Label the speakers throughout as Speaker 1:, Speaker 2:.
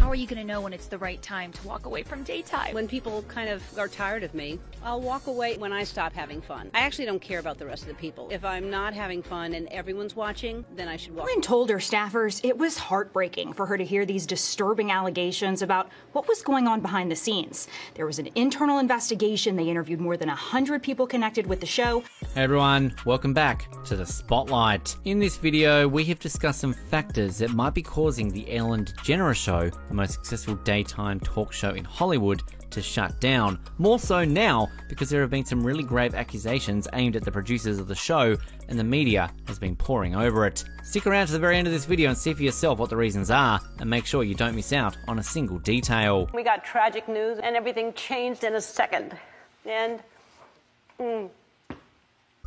Speaker 1: How are you going to know when it's the right time to walk away from daytime?
Speaker 2: When people kind of are tired of me, I'll walk away when I stop having fun. I actually don't care about the rest of the people. If I'm not having fun and everyone's watching, then I should walk.
Speaker 3: Ellen told her staffers it was heartbreaking for her to hear these disturbing allegations about what was going on behind the scenes. There was an internal investigation. They interviewed more than 100 people connected with the show.
Speaker 4: Hey everyone, welcome back to the Spotlight. In this video, we have discussed some factors that might be causing the Ellen DeGeneres Show, the most successful daytime talk show in Hollywood, to shut down. More so now because there have been some really grave accusations aimed at the producers of the show, and the media has been pouring over it. Stick around to the very end of this video and see for yourself what the reasons are, and make sure you don't miss out on a single detail.
Speaker 2: We got tragic news and everything changed in a second. And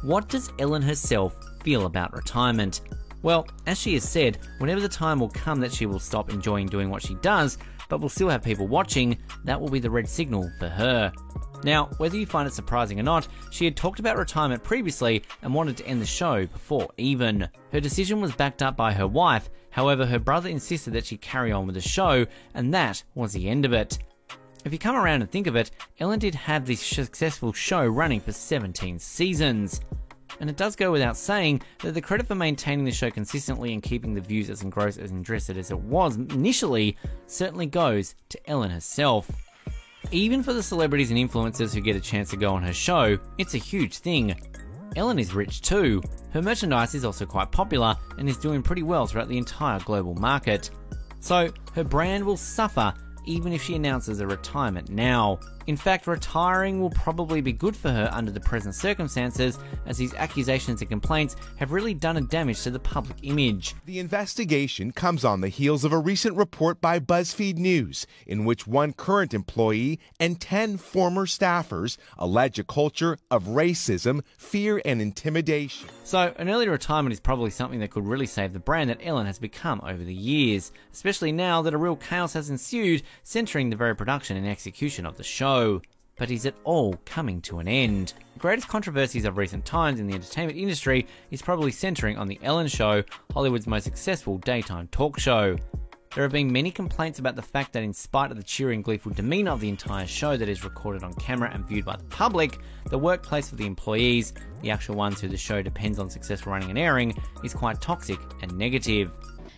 Speaker 4: What does Ellen herself feel about retirement? Well, as she has said, whenever the time will come that she will stop enjoying doing what she does, but will still have people watching, that will be the red signal for her. Now, whether you find it surprising or not, she had talked about retirement previously and wanted to end the show before even. Her decision was backed up by her wife, however her brother insisted that she carry on with the show, and that was the end of it. If you come around and think of it, Ellen did have this successful show running for 17 seasons. And it does go without saying that the credit for maintaining the show consistently and keeping the views as engrossed and interested as it was initially certainly goes to Ellen herself. Even for the celebrities and influencers who get a chance to go on her show, it's a huge thing. Ellen is rich too. Her merchandise is also quite popular and is doing pretty well throughout the entire global market. So her brand will suffer even if she announces a retirement now. In fact, retiring will probably be good for her under the present circumstances, as these accusations and complaints have really done a damage to the public image.
Speaker 5: The investigation comes on the heels of a recent report by BuzzFeed News, in which one current employee and 10 former staffers allege a culture of racism, fear, and intimidation.
Speaker 4: So, an early retirement is probably something that could really save the brand that Ellen has become over the years, especially now that a real chaos has ensued, centering the very production and execution of the show. But is it all coming to an end? The greatest controversies of recent times in the entertainment industry is probably centering on The Ellen Show, Hollywood's most successful daytime talk show. There have been many complaints about the fact that in spite of the cheery and gleeful demeanour of the entire show that is recorded on camera and viewed by the public, the workplace for the employees, the actual ones who the show depends on successful running and airing, is quite toxic and negative.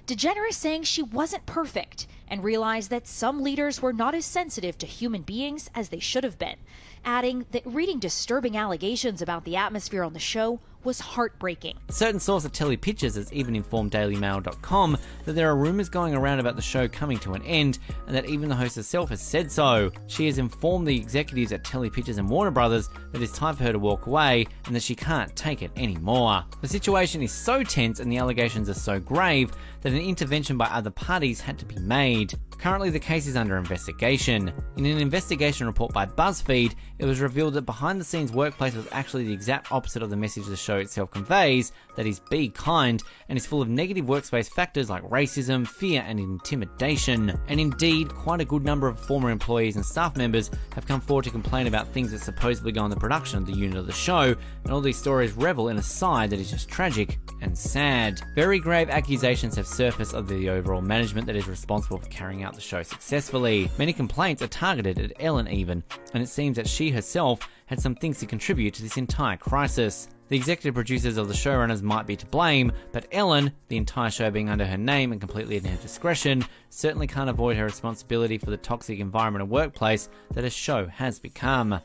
Speaker 1: DeGeneres saying she wasn't perfect and realized that some leaders were not as sensitive to human beings as they should have been, adding that reading disturbing allegations about the atmosphere on the show was heartbreaking.
Speaker 4: A certain source at Telly Pictures has even informed DailyMail.com that there are rumours going around about the show coming to an end, and that even the host herself has said so. She has informed the executives at Telly Pictures and Warner Brothers that it's time for her to walk away and that she can't take it anymore. The situation is so tense and the allegations are so grave that an intervention by other parties had to be made. Currently, the case is under investigation. In an investigation report by BuzzFeed, it was revealed that behind the scenes workplace was actually the exact opposite of the message the show itself conveys, that is, be kind, and is full of negative workspace factors like racism, fear, and intimidation. And indeed, quite a good number of former employees and staff members have come forward to complain about things that supposedly go on the production of the unit of the show, and all these stories revel in a side that is just tragic and sad. Very grave accusations have surfaced of the overall management that is responsible for carrying out the show successfully. Many complaints are targeted at Ellen even, and it seems that she herself had some things to contribute to this entire crisis. The executive producers of the showrunners might be to blame, but Ellen, the entire show being under her name and completely at her discretion, certainly can't avoid her responsibility for the toxic environment and workplace that a show has become.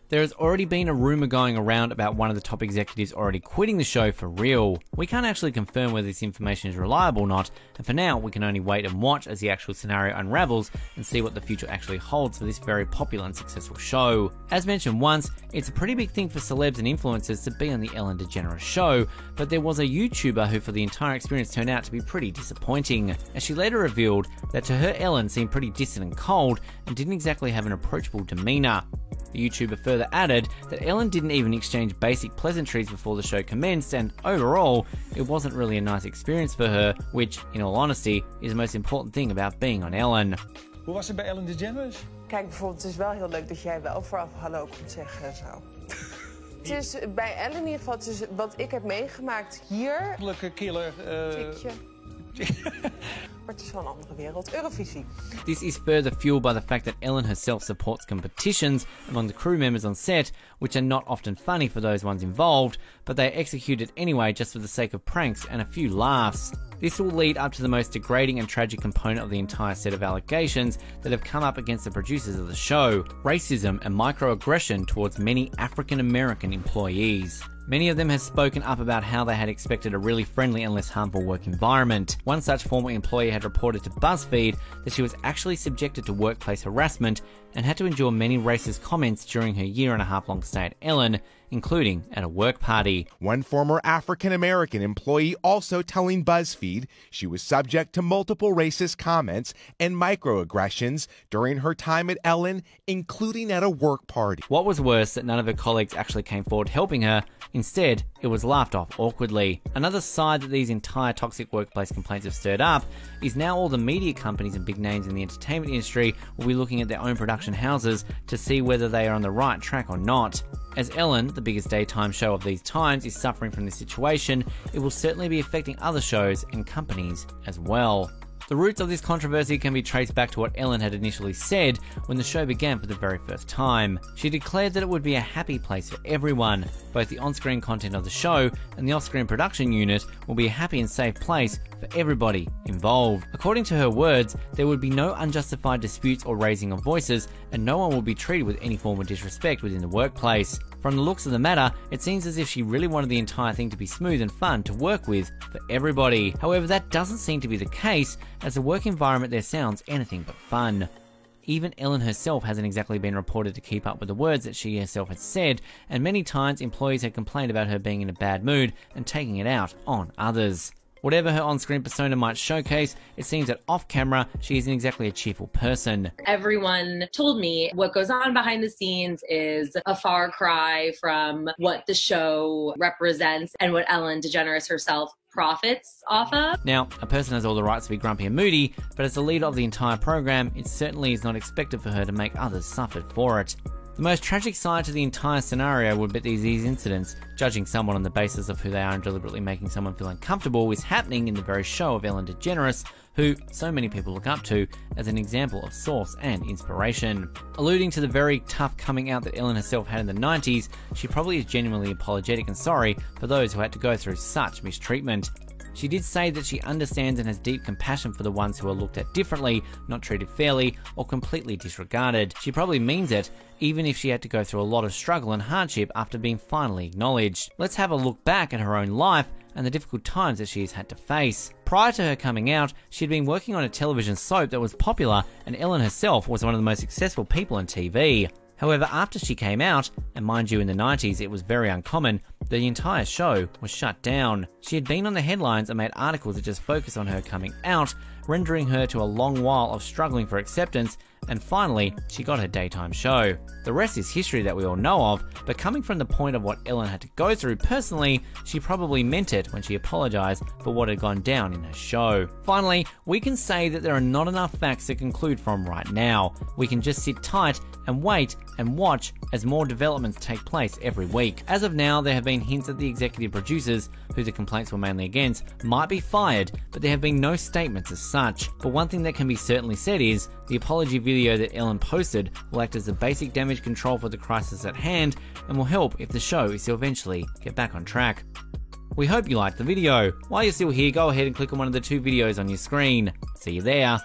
Speaker 4: There has already been a rumour going around about one of the top executives already quitting the show for real. We can't actually confirm whether this information is reliable or not, and for now we can only wait and watch as the actual scenario unravels and see what the future actually holds for this very popular and successful show. As mentioned once, it's a pretty big thing for celebs and influencers to be on the Ellen DeGeneres Show, but there was a YouTuber who for the entire experience turned out to be pretty disappointing, as she later revealed that to her Ellen seemed pretty distant and cold and didn't exactly have an approachable demeanour. The YouTuber further added that Ellen didn't even exchange basic pleasantries before the show commenced, and overall, it wasn't really a nice experience for her, which, in all honesty, is the most important thing about being on Ellen.
Speaker 6: Hoe was het bij Ellen DeGeneres?
Speaker 7: Kijk, bijvoorbeeld, het is wel heel leuk dat jij wel vooraf hallo komt zeggen zo. Het is bij Ellen in ieder geval, het is wat ik heb meegemaakt hier.
Speaker 6: Killer.
Speaker 7: Maar het is wel een andere wereld. Eurovisie.
Speaker 4: This is further fueled by the fact that Ellen herself supports competitions among the crew members on set, which are not often funny for those ones involved, but they are executed anyway just for the sake of pranks and a few laughs. This will lead up to the most degrading and tragic component of the entire set of allegations that have come up against the producers of the show: racism and microaggression towards many African American employees. Many of them have spoken up about how they had expected a really friendly and less harmful work environment. One such former employee had reported to BuzzFeed that she was actually subjected to workplace harassment and had to endure many racist comments during her year-and-a-half-long stay at Ellen, including at a work party.
Speaker 5: One former African-American employee also telling BuzzFeed she was subject to multiple racist comments and microaggressions during her time at Ellen, including at a work party.
Speaker 4: What was worse, that none of her colleagues actually came forward helping her. Instead, it was laughed off awkwardly. Another side that these entire toxic workplace complaints have stirred up is now all the media companies and big names in the entertainment industry will be looking at their own production houses to see whether they are on the right track or not. As Ellen, the biggest daytime show of these times, is suffering from this situation, it will certainly be affecting other shows and companies as well. The roots of this controversy can be traced back to what Ellen had initially said when the show began for the very first time. She declared that it would be a happy place for everyone. Both the on-screen content of the show and the off-screen production unit will be a happy and safe place for everybody involved. According to her words, there would be no unjustified disputes or raising of voices, and no one will be treated with any form of disrespect within the workplace. From the looks of the matter, it seems as if she really wanted the entire thing to be smooth and fun to work with for everybody. However, that doesn't seem to be the case, as the work environment there sounds anything but fun. Even Ellen herself hasn't exactly been reported to keep up with the words that she herself had said, and many times employees had complained about her being in a bad mood and taking it out on others. Whatever her on-screen persona might showcase, it seems that off-camera, she isn't exactly a cheerful person.
Speaker 8: Everyone told me what goes on behind the scenes is a far cry from what the show represents and what Ellen DeGeneres herself profits off of.
Speaker 4: Now, a person has all the rights to be grumpy and moody, but as the leader of the entire program, it certainly is not expected for her to make others suffer for it. The most tragic side to the entire scenario would be these incidents, judging someone on the basis of who they are and deliberately making someone feel uncomfortable, is happening in the very show of Ellen DeGeneres, who so many people look up to as an example of source and inspiration. Alluding to the very tough coming out that Ellen herself had in the 90s, she probably is genuinely apologetic and sorry for those who had to go through such mistreatment. She did say that she understands and has deep compassion for the ones who are looked at differently, not treated fairly, or completely disregarded. She probably means it, even if she had to go through a lot of struggle and hardship after being finally acknowledged. Let's have a look back at her own life and the difficult times that she has had to face. Prior to her coming out, she had been working on a television soap that was popular, and Ellen herself was one of the most successful people on TV. However, after she came out, and mind you in the 90s it was very uncommon, the entire show was shut down. She had been on the headlines and made articles that just focused on her coming out, rendering her to a long while of struggling for acceptance, and finally, she got her daytime show. The rest is history that we all know of, but coming from the point of what Ellen had to go through personally, she probably meant it when she apologised for what had gone down in her show. Finally, we can say that there are not enough facts to conclude from right now. We can just sit tight and wait and watch as more developments take place every week. As of now, there have been hints that the executive producers, who the complaints were mainly against, might be fired, but there have been no statements as such. But one thing that can be certainly said is, the apology video that Ellen posted will act as a basic damage control for the crisis at hand and will help if the show is to eventually get back on track. We hope you liked the video. While you're still here, go ahead and click on one of the two videos on your screen. See you there.